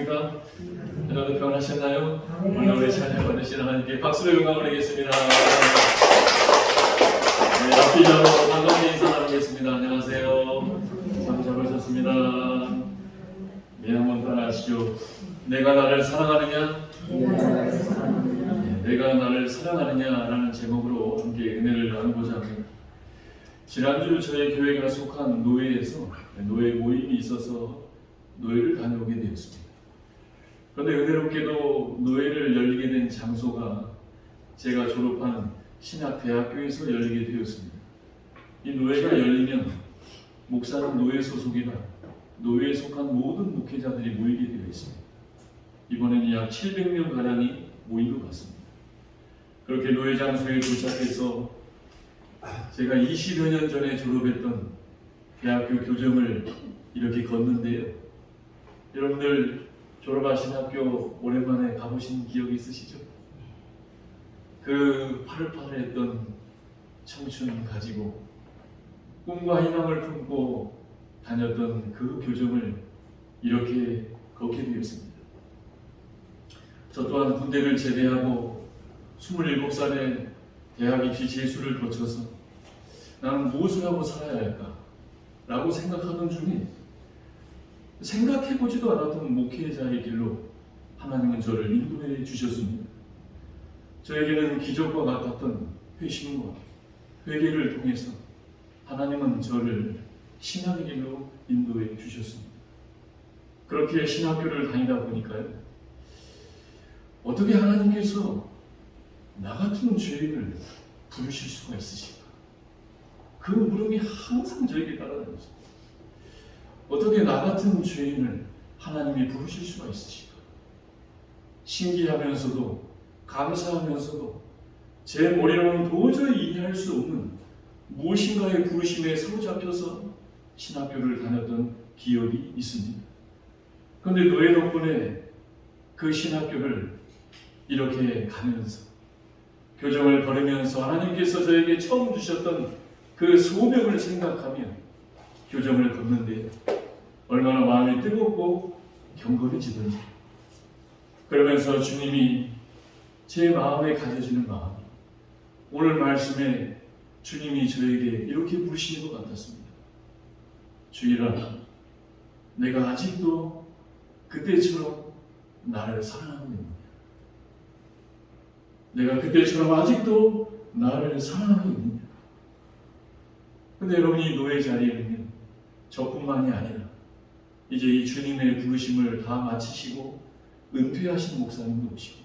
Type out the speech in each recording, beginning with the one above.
안녕하십니까? 여러분 평안하셨나요? 오늘 우리 찬양 받으신 하나님께 박수로 영광을 드리겠습니다. 네, 앞뒤로 반갑게 인사 나누겠습니다. 안녕하세요. 참 잡으셨습니다. 네, 한번 따라하시죠. 내가 나를 사랑하느냐? 내가 나를 사랑하느냐라는 제목으로 함께 은혜를 나누고자 합니다. 지난주 저희 교회가 속한 노예에서 노예 모임이 있어서 노예를 다녀오게 되었습니다. 그런데 은혜롭게도 노예를 열리게 된 장소가 제가 졸업한 신학대학교에서 열리게 되었습니다. 이 노예가 열리면 목사는 노예 소속이라 노예에 속한 모든 목회자들이 모이게 되어 있습니다. 이번에는 약 700명 가량이 모인 것 같습니다. 그렇게 노예 장소에 도착해서 제가 20여 년 전에 졸업했던 대학교 교정을 이렇게 걷는데요. 여러분들 졸업하신 학교 오랜만에 가보신 기억이 있으시죠? 그 파릇파릇했던 청춘 가지고 꿈과 희망을 품고 다녔던 그 교정을 이렇게 걷게 되었습니다. 저 또한 군대를 제대하고 27살에 대학 입시 재수를 거쳐서 나는 무엇을 하고 살아야 할까? 라고 생각하던 중에 생각해보지도 않았던 목회자의 길로 하나님은 저를 인도해 주셨습니다. 저에게는 기적과 같았던 회심과 회개를 통해서 하나님은 저를 신학의 길로 인도해 주셨습니다. 그렇게 신학교를 다니다 보니까요, 어떻게 하나님께서 나 같은 죄인을 부르실 수가 있으실까? 그 물음이 항상 저에게 따라다녔습니다. 어떻게 나 같은 죄인을 하나님이 부르실 수가 있으실까? 신기하면서도 감사하면서도 제 머리로는 도저히 이해할 수 없는 무엇인가의 부르심에 사로잡혀서 신학교를 다녔던 기억이 있습니다. 그런데 노예 덕분에 그 신학교를 이렇게 가면서 교정을 걸으면서 하나님께서 저에게 처음 주셨던 그 소명을 생각하며 교정을 걷는데 얼마나 마음이 뜨겁고 경건해지던지, 그러면서 주님이 제 마음에 가져지는 마음, 오늘 말씀에 주님이 저에게 이렇게 부르시는 것 같았습니다. 주일아, 내가 아직도 그때처럼 나를 사랑하고 있느냐? 내가 그때처럼 아직도 나를 사랑하고 있느냐? 근데 여러분이 노예 자리에는 저뿐만이 아니라 이제 이 주님의 부르심을 다 마치시고 은퇴하신 목사님도 오시고,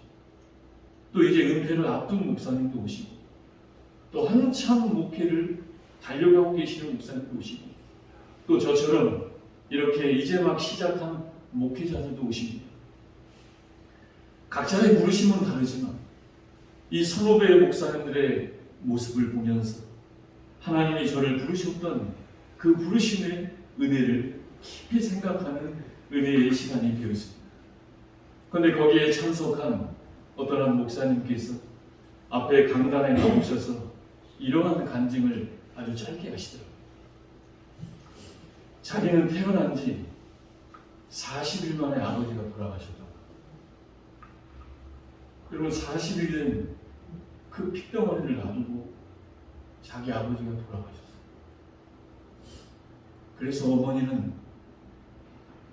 또 이제 은퇴를 앞둔 목사님도 오시고, 또 한참 목회를 달려가고 계시는 목사님도 오시고, 또 저처럼 이렇게 이제 막 시작한 목회자들도 오십니다. 각자의 부르심은 다르지만 이 선후배 목사님들의 모습을 보면서 하나님이 저를 부르셨던 그 부르심의 은혜를 깊이 생각하는 은혜의 시간이 되었습니다. 그런데 거기에 참석한 어떤 한 목사님께서 앞에 강단에 나오셔서 이러한 간증을 아주 짧게 하시더라고요. 자기는 태어난 지 40일 만에 아버지가 돌아가셨다고. 그리고 40일 된 그 핏덩어리를 놔두고 자기 아버지가 돌아가셨어요. 그래서 어머니는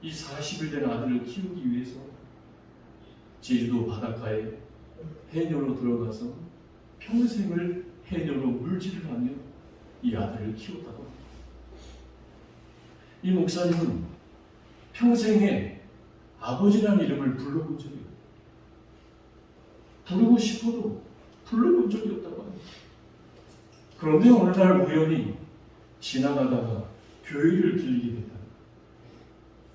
이 40일 된 아들을 키우기 위해서 제주도 바닷가에 해녀로 들어가서 평생을 해녀로 물질을 하며 이 아들을 키웠다고 합니다. 이 목사님은 평생에 아버지라는 이름을 불러본 적이 없어요. 부르고 싶어도 불러본 적이 없다고 합니다. 그런데 어느 날 우연히 지나가다가 교회를 들리게 됐다.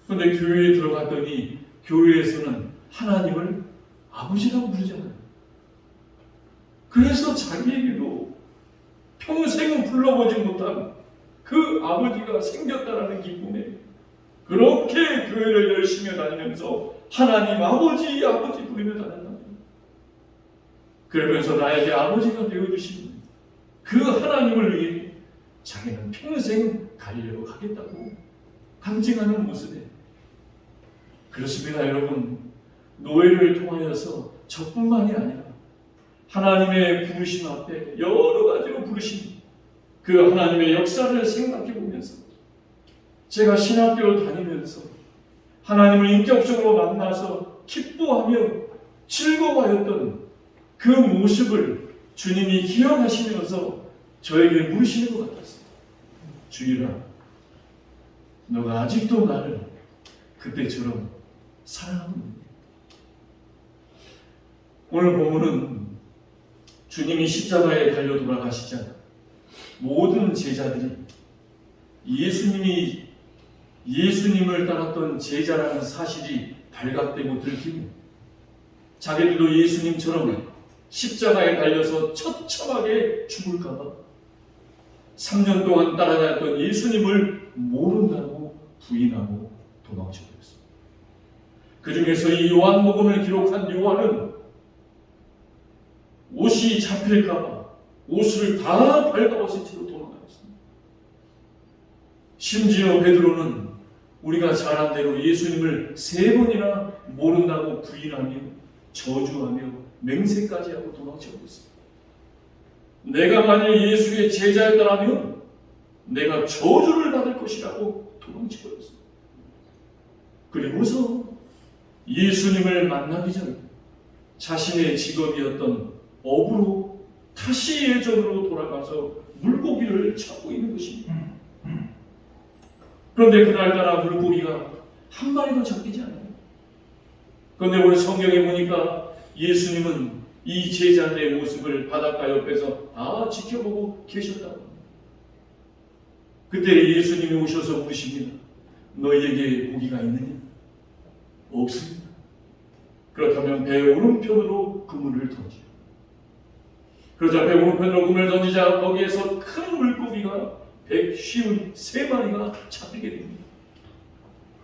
그런데 교회에 들어갔더니 교회에서는 하나님을 아버지라고 부르잖아요. 그래서 자기에게도 평생은 불러보지 못한 그 아버지가 생겼다라는 기쁨에 그렇게 교회를 열심히 다니면서 하나님 아버지 아버지 부르며 다녔다. 그러면서 나에게 아버지가 되어주신 그 하나님을 위해 자기는 평생 달려가겠다고 간증하는 모습에 그렇습니다, 여러분. 노예를 통하여서 저뿐만이 아니라 하나님의 부르심 앞에 여러 가지로 부르신 그 하나님의 역사를 생각해 보면서 제가 신학교를 다니면서 하나님을 인격적으로 만나서 기뻐하며 즐거워하였던 그 모습을 주님이 기억하시면서 저에게 물으시는 것 같았어요. 주일아, 너가 아직도 나를 그때처럼 사랑하고 있느냐? 오늘 본문은 주님이 십자가에 달려 돌아가시자 모든 제자들이 예수님을 따랐던 제자라는 사실이 발각되고 들키고 자기들도 예수님처럼 십자가에 달려서 처참하게 죽을까봐 3년 동안 따라다녔던 예수님을 모른다고 부인하고 도망쳐버렸습니다. 그 중에서 이 요한복음을 기록한 요한은 옷이 잡힐까봐 옷을 다 발가벗은 채로 도망가였습니다. 심지어 베드로는 우리가 잘 안 대로 예수님을 3번이나 모른다고 부인하며 저주하며 맹세까지 하고 도망쳐버렸습니다. 내가 만일 예수의 제자였더라면 내가 저주를 받을 것이라고 도망쳐버렸습니다. 그리고서 예수님을 만나기 전에 자신의 직업이었던 어부로 다시 예전으로 돌아가서 물고기를 찾고 있는 것입니다. 그런데 그날따라 물고기가 한 마리도 잡히지 않아요. 그런데 오늘 성경에 보니까 예수님은 이 제자들의 모습을 바닷가 옆에서 다 지켜보고 계셨다고 합니다. 그때 예수님이 오셔서 물으십니다. 너희에게 고기가 있느냐? 없습니다. 그렇다면 배 오른편으로 그물을 던지라. 그러자 배 오른편으로 그물을 던지자 거기에서 큰 물고기가 153마리가 잡히게 됩니다.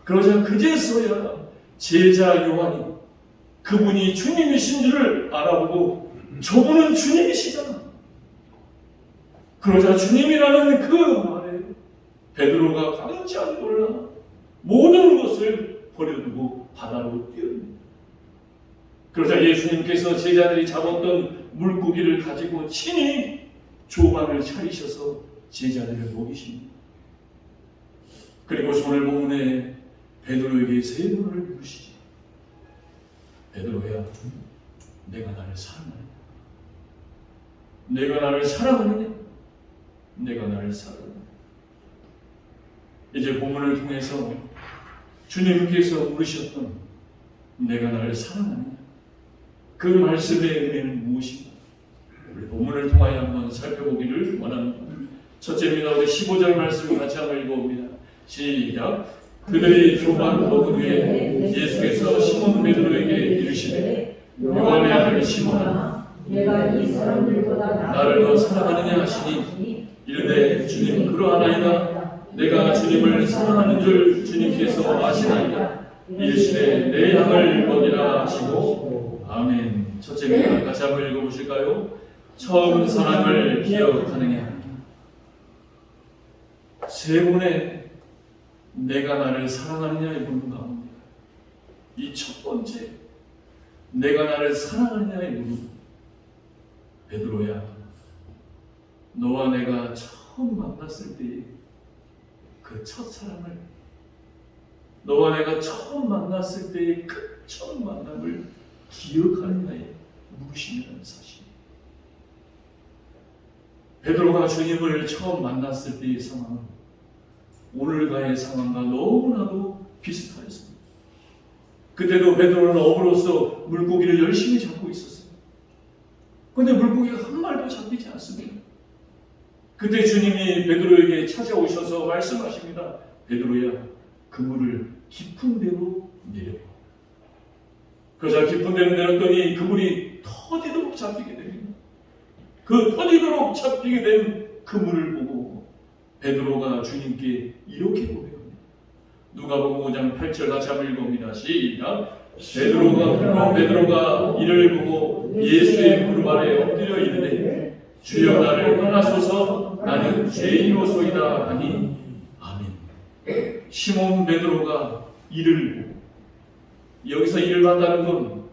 그러자 그제서야 제자 요한이 그분이 주님이신 줄을 알아보고 저분은 주님이시잖아. 그러자 주님이라는 그 말에 베드로가 깜짝 놀라 모든 것을 버려두고 바다로 뛰어듭니다. 그러자 예수님께서 제자들이 잡았던 물고기를 가지고 친히 조반을 차리셔서 제자들을 먹이십니다. 그리고 오늘 본문에 베드로에게 3번을 부르시지. 베드로야, 내가 나를 사랑하느냐? 내가 나를 사랑하느냐? 내가 나를 사랑하느냐? 이제 본문을 통해서 주님께서 물으셨던 내가 나를 사랑하느냐? 그 말씀의 의미는 무엇인가? 우리 본문을 통하여 한번 살펴보기를 원합니다. 첫째입니다. 우리 15절 말씀을 같이 한번 읽어봅니다. 시작. 그들이 조반 먹은 후에 예수께서 시몬 베드로에게 이르시되 요한의 아들 시몬아 내가 이 사람들보다 나를 더 사랑하느냐 하시니 이르되 주님 그러하나이다. 내가 주님을 사랑하는 줄 주님께서 아시나이다. 이르시되 내 양을 먹이라 하시고 아멘. 첫째입니다. 같이 한번 읽어보실까요? 처음 사랑을 기억하느냐. 3번의 내가 나를 사랑하느냐의 물음 가운데 이 첫 번째 내가 나를 사랑하느냐의 물음. 베드로야, 너와 내가 처음 만났을 때의 그 첫사랑을, 너와 내가 처음 만났을 때의 그 첫 만남을 기억하느냐의 물으심이라는 사실. 베드로가 주님을 처음 만났을 때의 상황은 오늘과의 상황과 너무나도 비슷하였습니다. 그때도 베드로는 어부로서 물고기를 열심히 잡고 있었어요. 그런데 물고기가 한 마리도 잡히지 않습니다. 그때 주님이 베드로에게 찾아오셔서 말씀하십니다. 베드로야, 그물을 깊은 데로 내려. 그러자 깊은 데로 내렸더니 그물이 터지도록 잡히게 됩니다. 그 터지도록 잡히게 된 그물을 보고 베드로가 주님께 이렇게 고백합니다. 누가복음 5장 8절 같이 한번 읽어봅니다. 시작. 베드로가 이를 보고 예수의 무릎 아래 엎드려 이르되 주여 나를 떠나소서 나는 죄인으로소이다 하니 아멘. 시몬 베드로가 이를 보고 여기서 일을 한다는 건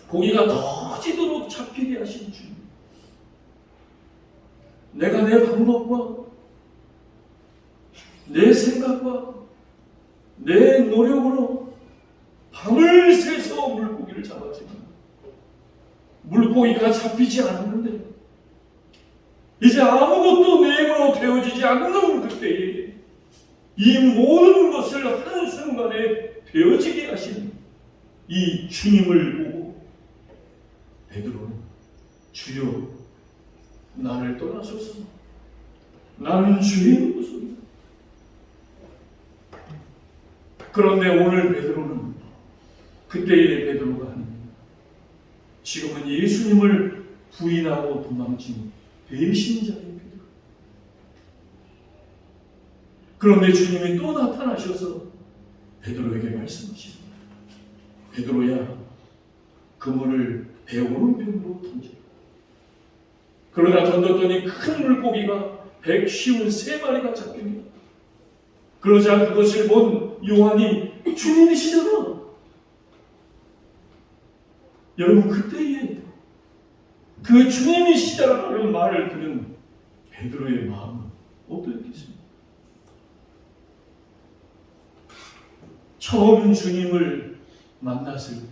고기가 터지도록 잡히게 하신 주님. 내가 내 방법과 내 생각과 내 노력으로 밤을 새서 물고기를 잡았지만 물고기가 잡히지 않았는데 이제 아무것도 내 힘으로 되어지지 않는 그때에 이 모든 것을 한순간에 되어지게 하신 이 주님을 보고 베드로는 주여 나를 떠나소서 나는 죄인이소이다. 그런데 오늘 베드로는 그때의 베드로가 아닙니다. 지금은 예수님을 부인하고 도망친 배신자의 베드로. 그런데 주님이 또 나타나셔서 베드로에게 말씀하십니다. 베드로야, 그물을 배 오른편으로 던져라. 그러나 던졌더니 큰 물고기가 153마리가 잡힙니다. 그러자 그것을 본 요한이 주님이시잖아. 여러분, 그때에 그 주님이시다라는 말을 들은 베드로의 마음은 어떠했겠습니까? 처음 주님을 만났을 때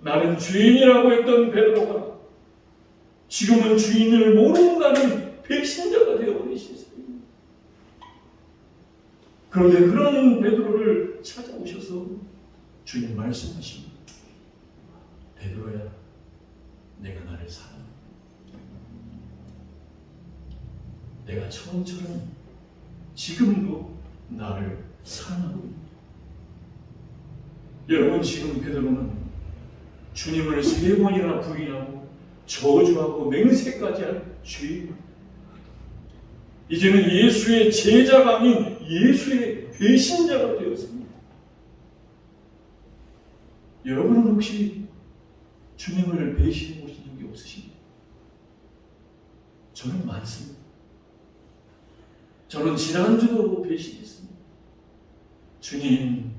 나는 주인이라고 했던 베드로가 지금은 주인을 모른다는 배신자가 되어버리셨어요. 그런데 그런 베드로를 찾아오셔서 주님 말씀하십니다. 베드로야, 내가 나를 사랑해. 내가 처음처럼 지금도 나를 사랑하고 있다. 여러분, 지금 베드로는 주님을 3번이나 부인하고 저주하고 맹세까지 한 죄인입니다. 이제는 예수의 제자가 아닌 예수의 배신자가 되었습니다. 여러분은 혹시 주님을 배신해 보신 적이 없으십니까? 저는 많습니다. 저는 지난주도 배신했습니다. 주님,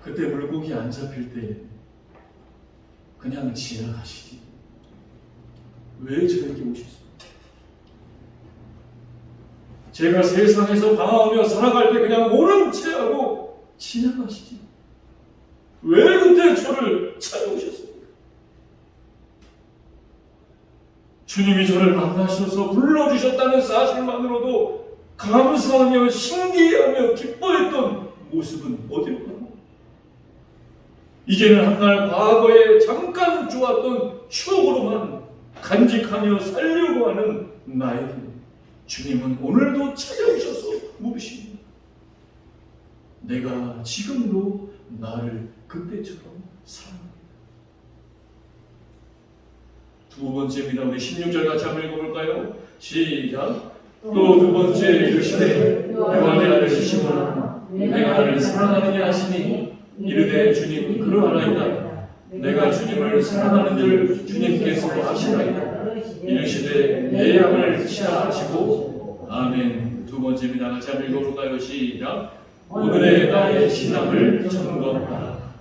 그때 물고기 안 잡힐 때 그냥 지나가시지. 왜 저에게 오셨습니까? 제가 세상에서 방황하며 살아갈 때 그냥 모른 채 하고 지나가시지. 왜 그때 저를 찾아오셨습니까? 주님이 저를 만나셔서 불러주셨다는 사실만으로도 감사하며 신기해하며 기뻐했던 모습은 어디로 가고, 이제는 한날 과거에 잠깐 좋았던 추억으로만 간직하며 살려고 하는 나에게 주님은 오늘도 찾아오셔서 물으십니다. 내가 지금도 나를 그때처럼 사랑합니다. 두 번째입니다. 우리 16절 같이 한번 읽어볼까요? 시작. 또 두 번째 이르시되 요한의 아들 시모나 내가 나를 사랑하느냐 하시니 이르되 주님 그러하나이다. 내가 주님을 사랑하는 줄 주님께서 아시나이다. 이르시되 내 양을 치라 하시고. 아멘. 두 번째입니다. 같이 한번 읽어볼까요? 시작. 오늘의 나의 신앙을 점검하라.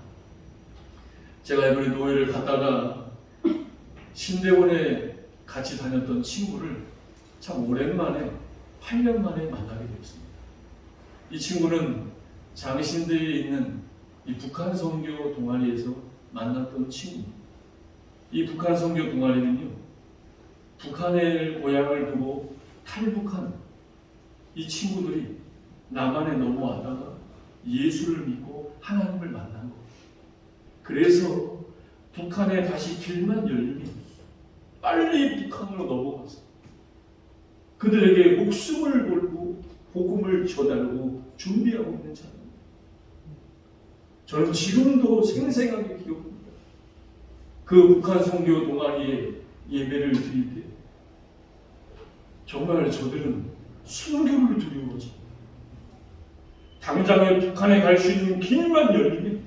제가 이번에 노예를 갔다가 신대원에 같이 다녔던 친구를 참 오랜만에 8년 만에 만나게 되었습니다. 이 친구는 장신대에 있는 이 북한 선교 동아리에서 만났던 친구입니다. 이 북한 선교 동아리는요, 북한의 고향을 두고 탈북한 이 친구들이 남한에 넘어왔다가 예수를 믿고 하나님을 만난 거예요. 그래서 북한에 다시 길만 열리면 빨리 북한으로 넘어가서 그들에게 목숨을 걸고 복음을 전하려고 준비하고 있는 자입니다. 저는 지금도 생생하게 기억합니다. 그 북한 선교 동아리에 예배를 드릴 때 정말 저들은 순교를 두려워하죠. 당장에 북한에 갈 수 있는 길만 열리면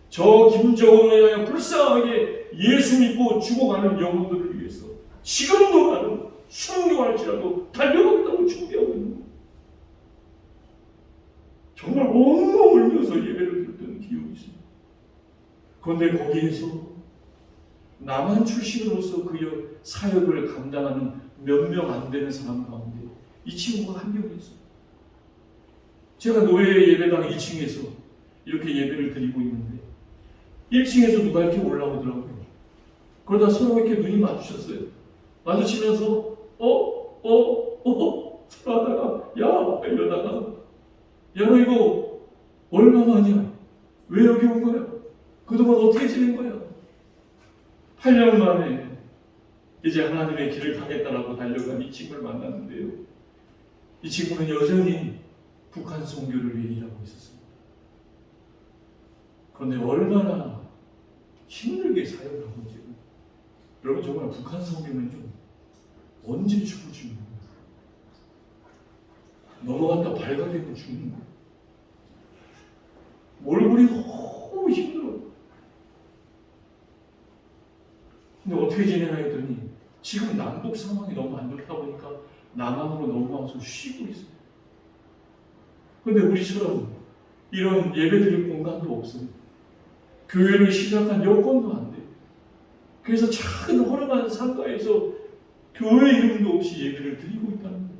저 김정은에 의해 불쌍하게 예수 믿고 죽어가는 영혼들을 위해서 지금도 나는 순교할지라도 달려가겠다고 준비하고 있는 거예요. 정말 엉엉 울면서 예배를 드렸던 기억이 있습니다. 그런데 거기에서 남한 출신으로서 그 사역을 감당하는 몇 명 안 되는 사람 가운데 이 친구가 한 명이 있어요. 제가 노예 예배당 2층에서 이렇게 예배를 드리고 있는데 1층에서 누가 이렇게 올라오더라고요. 그러다 서로 이렇게 눈이 마주쳤어요. 마주치면서 서로 하다가 야 이러다가 야 너 이거 얼마만이야? 왜 여기 온 거야? 그동안 어떻게 지낸 거야? 8년 만에 이제 하나님의 길을 가겠다라고 달려간 이 친구를 만났는데요. 이 친구는 여전히 북한 선교를 위해 일하고 있었습니다. 그런데 얼마나 힘들게 사역을 한 건지. 여러분 정말 북한 선교는요 언제 죽을지 몰라요. 넘어갔다 발각되고 죽는 거예요. 몰골이 너무 힘들어요. 근데 어떻게 지내나 했더니 지금 남북 상황이 너무 안 좋다 보니까 남한으로 넘어와서 쉬고 있어요. 근데 우리처럼 이런 예배드릴 공간도 없어요. 교회를 시작한 여건도 안 돼요. 그래서 작은 허름한 상가에서 교회 이름도 없이 예배를 드리고 있다는 거예요.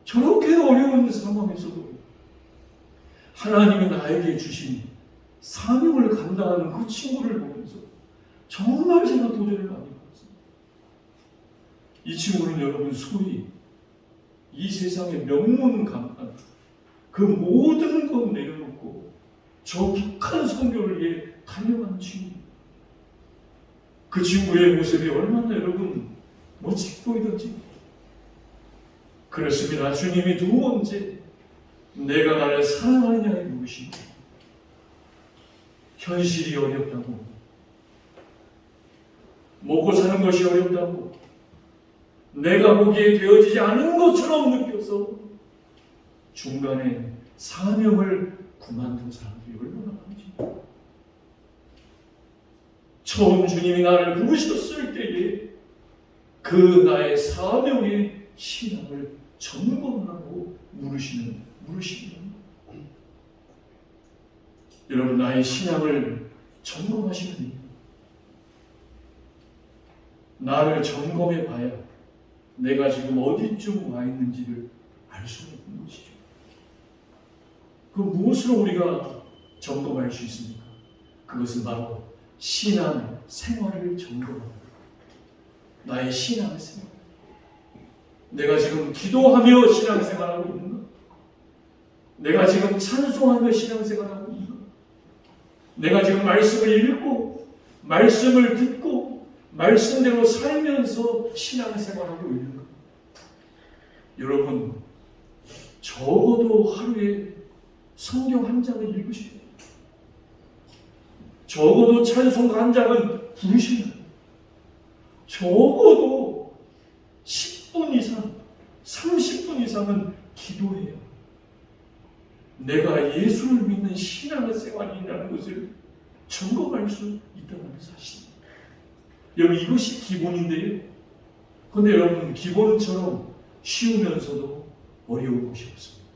저렇게 어려운 상황에서도 하나님이 나에게 주신 사명을 감당하는 그 친구를 보면서 정말 제가 도전을 많이 받았습니다. 이 친구는 여러분 소위 이 세상의 명문간판 그 모든 것 내려놓고 저 북한 선교를 위해 달려가는 친구입니다. 그 친구의 모습이 얼마나 여러분 멋지게 보이던지. 그렇습니다. 주님이 두 번째 내가 나를 사랑하느냐에 물으시고 현실이 어렵다고 먹고 사는 것이 어렵다고 내가 보기에 되어지지 않은 것처럼 느껴서 중간에 사명을 그만둔 사람들이 얼마나 많은지. 처음 주님이 나를 부르셨을 때에 그 나의 사명의 신앙을 점검하고 물으시는. 여러분 나의 신앙을 점검하시는 이유. 나를 점검해 봐야 내가 지금 어디쯤 와 있는지를 알 수가 있는 것이죠. 그 무엇으로 우리가 점검할 수 있습니까? 그것은 바로 신앙 생활을 점검합니다. 나의 신앙 생활. 내가 지금 기도하며 신앙 생활하고 있는가? 내가 지금 찬송하며 신앙 생활하고 있는가? 내가 지금 말씀을 읽고 말씀을 듣고 말씀대로 살면서 신앙 생활하고 있는가? 여러분 적어도 하루에 성경 한 장을 읽으셔야 돼요. 적어도 찬송가 한 장은 부르셔야 돼요. 적어도 10분 이상, 30분 이상은 기도해요. 내가 예수를 믿는 신앙의 생활이 있다는 것을 점검할 수 있다는 사실입니다. 여러분 이것이 기본인데요. 그런데 여러분 기본처럼 쉬우면서도 어려운 것이 없습니다.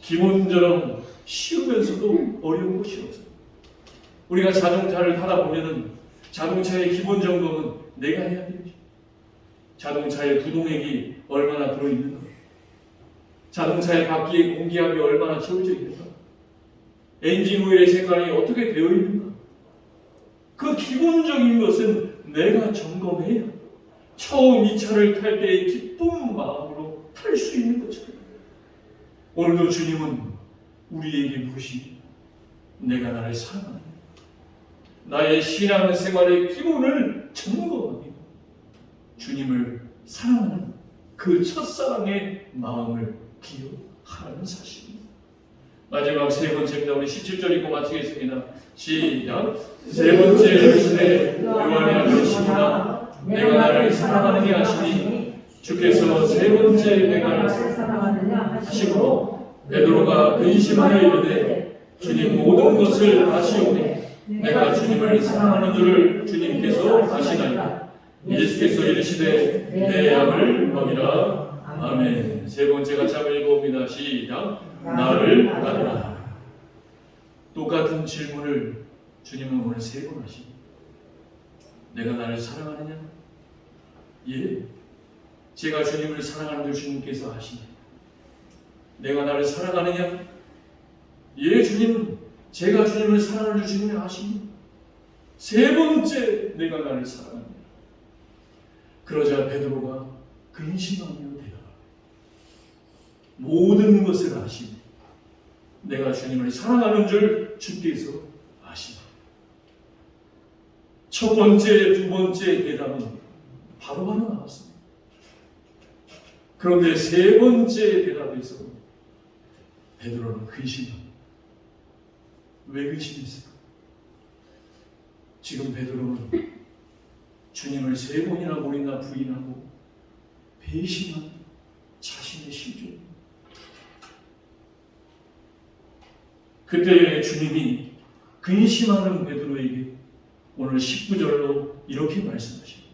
기본처럼 쉬우면서도 어려운 것이 없습니다. 우리가 자동차를 타다 보면은 자동차의 기본 점검은 내가 해야 되죠. 자동차의 부동액이 얼마나 들어있는가, 자동차의 바퀴의 공기압이 얼마나 채워져 있는가, 엔진 오일의 색깔이 어떻게 되어 있는가, 그 기본적인 것은 내가 점검해야 처음 이 차를 탈 때의 기쁜 마음으로 탈 수 있는 것처럼 오늘도 주님은 우리에게 물으시니 내가 나를 사랑하느냐, 나의 신앙 생활의 기본을 점검하며 주님을 사랑하는 그 첫사랑의 마음을 기억하라는 사실입니다. 마지막 세 번째입니다. 우리 17절 읽고 마치겠습니다. 시작. 세 번째 열심에 요한의 아버지시구나 내가 나를 사랑하느냐 하시니 주께서 세 번째 내가 사랑하느냐 하시고 베드로가 근심하여 이르되 주님 모든 것을 아시오니 내가 주님을 사랑하는 줄을 주님께서 아시나이다. 예수께서 이르시되 내 양을 먹이라. 아멘. 아멘. 세 번째 같이 한번 읽어봅니다. 시작. 나를 따르라. 똑같은 질문을 주님은 오늘 세 번 하십니다. 내가 나를 사랑하느냐? 예. 제가 주님을 사랑하는 줄 주님께서 아십니다. 내가 나를 사랑하느냐? 예, 주님. 제가 주님을 사랑하는 줄 주님이 아십니다. 세 번째, 내가 나를 사랑합니다. 그러자 베드로가 근심하며 대답합니다. 모든 것을 아십니다. 내가 주님을 사랑하는 줄 주께서 아십니다. 첫 번째, 두 번째 대답은 바로바로 나왔습니다. 그런데 세 번째 대답에서 베드로는 근심합니다. 왜 근심했을까? 지금 베드로는 주님을 세 번이나 모인다 부인하고 배신한 자신의 심정입니다. 그때 주님이 근심하는 베드로에게 오늘 19절로 이렇게 말씀하십니다.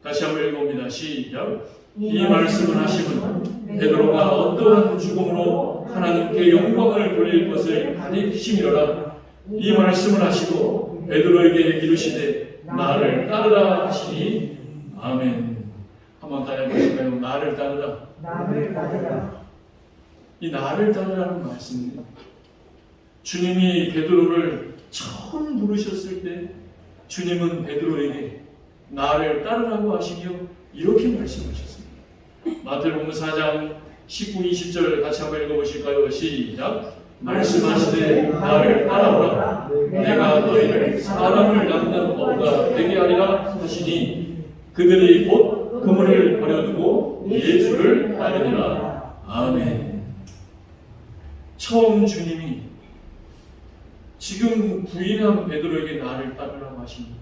다시 한번 읽어봅니다. 시작. 이 말씀을 하시면 베드로가 어떠한 죽음으로 하나님께 영광을 돌릴 것을 가리키심이로라. 이 말씀을 하시고 베드로에게 이르시되 나를 따르라 하시니 아멘. 한번 따라 볼까요? 나를 따르라. 나를 따르라. 이 나를 따르라는 말씀은 주님이 베드로를 처음 부르셨을 때 주님은 베드로에게 나를 따르라고 하시며 이렇게 말씀하셨습니다. 마태복음 4장 19, 20절 같이 한번 읽어보실까요? 시작. 말씀하시되 나를 따라오라. 내가 너희를 사람을 낳는 어부가 되게 하리라 하시니 그들이 곧 그물을 버려두고 예수를 따르니라. 아멘. 처음 주님이 지금 부인한 베드로에게 나를 따르라고 하십니다.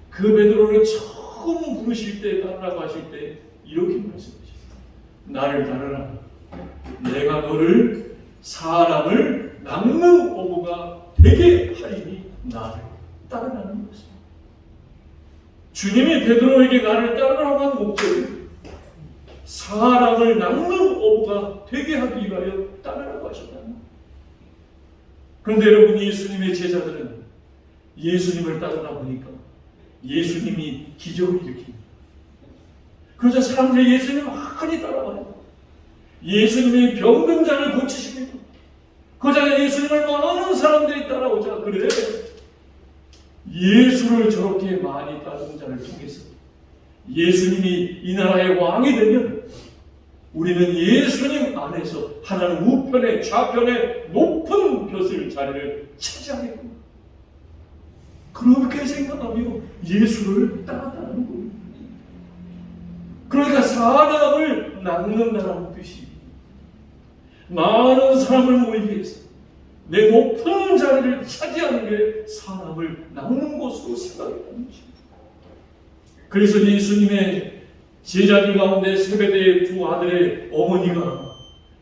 그 베드로를 처음 부르실 때 따르라고 하실 때 이렇게 말씀하셨습니다. 나를 따르라. 내가 너를 사람을 낚는 어부가 되게 하리니 나를 따르라는 것입니다. 주님이 베드로에게 나를 따르라고 한 목적은 사람을 낚는 어부가 되게 하기 위하여 따르라고 하셨다는 거예요. 그런데 여러분, 예수님의 제자들은 예수님을 따르다 보니까 예수님이 기적을 일으킵니다. 그러자 사람들이 예수님을 많이 따라와요. 예수님이 병든 자를 고치십니다. 그러자 예수님을 많은 사람들이 따라오자. 그래, 예수를 저렇게 많이 따르는 자를 통해서 예수님이 이 나라의 왕이 되면 우리는 예수님 안에서 하나님 우편에 좌편에 높은 벼슬 자리를 차지하겠구나. 그렇게 생각하며 예수를 따라가는 거예요. 그러니까 사람을 낚는다는 뜻이 많은 사람을 모이게 해서 내 높은 자리를 차지하는 게 사람을 낚는 것으로 생각했다는 것입니다. 그래서 예수님의 제자들 가운데 세베대의 두 아들의 어머니가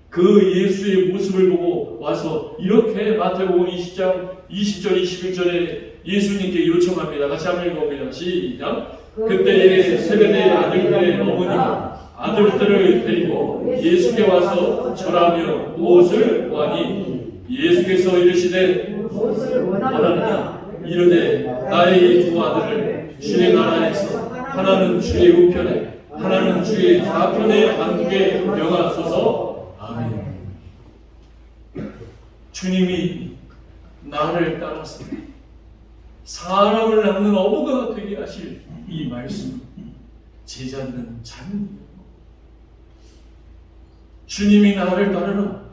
그 예수의 모습을 보고 와서 이렇게 마태복음 20장 20절 21절에 예수님께 요청합니다. 같이 한번 읽어봅니다. 시작. 그때 세베대의 아들들의 어머니가 아들들을 데리고 예수께 와서 절하며 무엇을 구하니 예수께서 이르시되 무엇을 원하느냐 이르되 나의 두 아들을 주의 나라에서 하나는 주의 우편에 하나는 주의 좌편에 앉게 명하소서. 아멘. 주님이 나를 따라서 사람을 낚는 어부가 되게 하실 이 말씀 제자들은 잘 믿어요. 주님이 나를 따르라.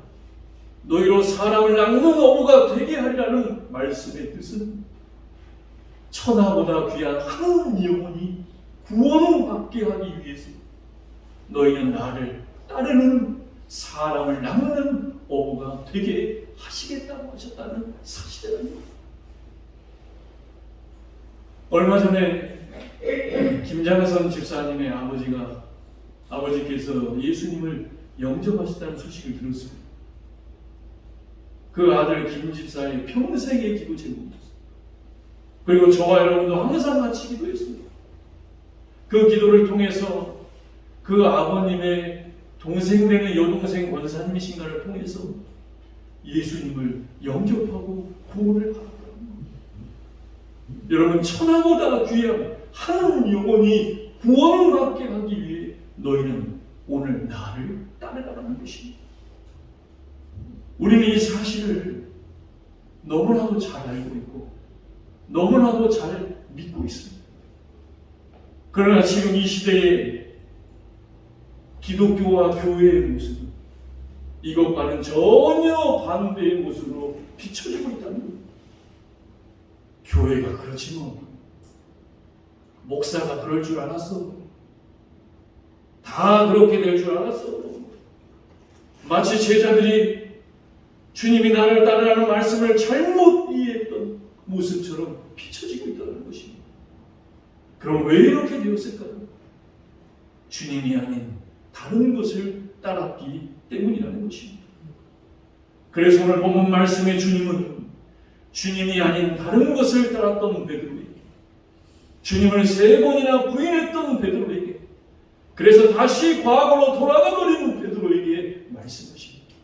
너희로 사람을 낚는 어부가 되게 하리라는 말씀의 뜻은 천하보다 귀한 한 영혼이 구원받게 하기 위해서 너희는 나를 따르는 사람을 낚는 어부가 되게 하시겠다고 하셨다는 사실입니다. 얼마 전에 김장선 집사님의 아버지께서 예수님을 영접하셨다는 소식을 들었습니다. 그 아들 김 집사의 평생의 기도 제목이었어요. 그리고 저와 여러분도 항상 같이 기도했습니다. 그 기도를 통해서 그 아버님의 동생 되는 여동생 권사님이신가를 통해서 예수님을 영접하고 구원을 받았다. 여러분, 천하보다 귀한 한 영혼이 구원받게 하기 위해 너희는 오늘 나를 따르라는 것입니다. 우리는 이 사실을 너무나도 잘 알고 있고 너무나도 잘 믿고 있습니다. 그러나 지금 이 시대에 기독교와 교회의 모습은 이것과는 전혀 반대의 모습으로 비춰지고 있다는 겁니다. 교회가 그렇지 뭐. 목사가 그럴 줄 알았어. 다 그렇게 될 줄 알았어. 마치 제자들이 주님이 나를 따르라는 말씀을 잘못 이해했던 모습처럼 비춰지고 있다는 것입니다. 그럼 왜 이렇게 되었을까요? 주님이 아닌 다른 것을 따랐기 때문이라는 것입니다. 그래서 오늘 본문 말씀의 주님은 주님이 아닌 다른 것을 따랐던 베드로에게, 주님을 3번이나 부인했던 베드로에게, 그래서 다시 과거로 돌아가 버린 베드로에게 말씀하십니다.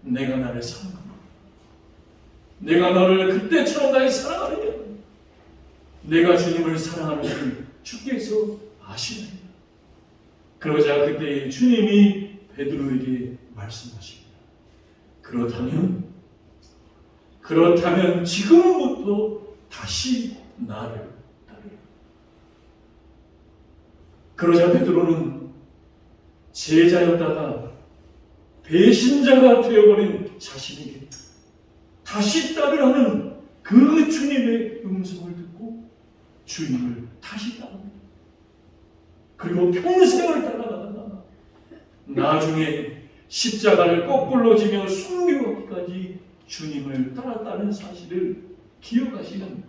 내가 나를 사랑한다. 내가 너를 그때처럼 나의 사랑하느냐. 내가 주님을 사랑하는 것을 주께서 아시느냐. 그러자 그때 주님이 베드로에게 말씀하십니다. 그렇다면 지금부터 다시 나를 따르라. 그러자 베드로는 제자였다가 배신자가 되어버린 자신에게 다시 따르라는 그 주님의 음성을 듣고 주님을 다시 따릅니다. 그리고 평생을 따라가다가 나중에 십자가를 거꾸로 지며 순교하기까지 주님을 따랐다는 사실을 기억하시는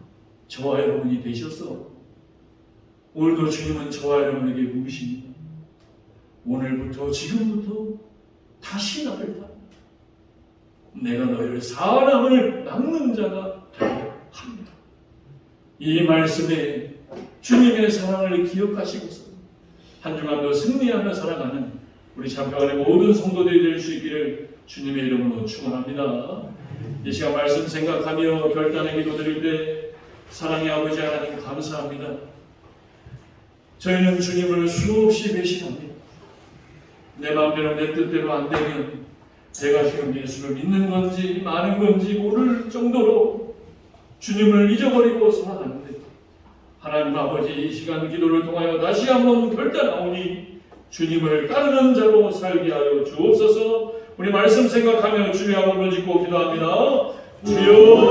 저와 여러분이 되셔서 오늘도 주님은 저와 여러분에게 물으십니다. 오늘부터 지금부터 다시 나를 따르라. 내가 너희를 사람을 낚는 자가 되게 합니다. 이 말씀에 주님의 사랑을 기억하시고서 한 주간도 승리하며 살아가는 우리 참평안의 모든 성도들이 될 수 있기를 주님의 이름으로 축원합니다. 이 시간 말씀 생각하며 결단의 기도드릴 때 사랑의 아버지 하나님 감사합니다. 저희는 주님을 수없이 배신합니다. 내 마음대로 내 뜻대로 안 되면 제가 지금 예수를 믿는 건지 많은 건지 모를 정도로 주님을 잊어버리고 살아가는데 하나님 아버지 이 시간 기도를 통하여 다시 한번 결단하오니 주님을 따르는 자로 살게 하여 주옵소서. 우리 말씀 생각하며 주여 한번 짓고 기도합니다. 주여